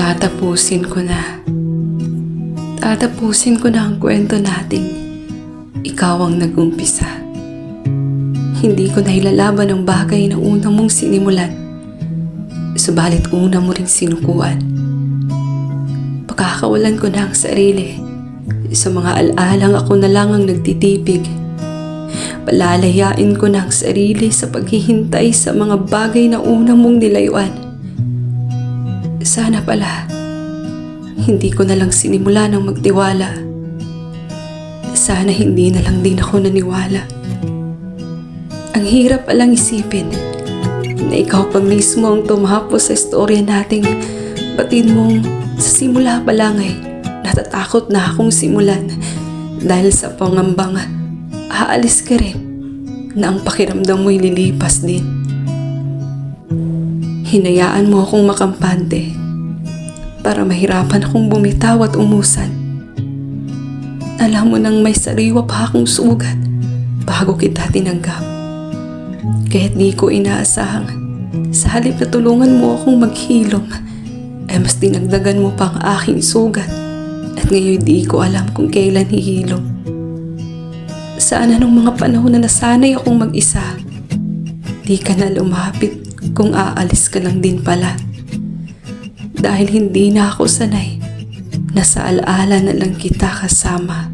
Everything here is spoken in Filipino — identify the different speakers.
Speaker 1: Tatapusin ko na. Tatapusin ko na ang kwento nating ikaw ang nag-umpisa. Hindi ko na ilalaban ang bagay na una mong sinimulan. Subalit una mo ring sinukuan. Pakakawalan ko na ang sarili. Sa mga alalang ako na lang ang nagtitipig. Palalayain ko na ang sarili sa paghihintay sa mga bagay na una mong nilayuan. Sana pala, hindi ko na lang sinimula ng magtiwala. Sana hindi na lang din ako naniwala. Ang hirap palang isipin na ikaw pa mismo ang tumapos sa istorya nating batid mong sa simula pa lang ay natatakot na akong simulan dahil sa pangambang aalis ka rin na ang pakiramdam mo'y lilipas din. Hinayaan mo akong makampante para mahirapan akong bumitaw at umusan. Alam mo nang may sariwa pa akong sugat bago kita tinanggap. Kahit di ko inaasahang sa halip na tulungan mo akong maghilom, ay mas dinagdagan mo pa ang aking sugat at ngayon di ko alam kung kailan hihilom. Sana nung mga panahon na nasanay akong mag-isa, di ka na lumapit kung aalis ka lang din pala. Dahil hindi na ako sanay na sa alaala na lang kita kasama.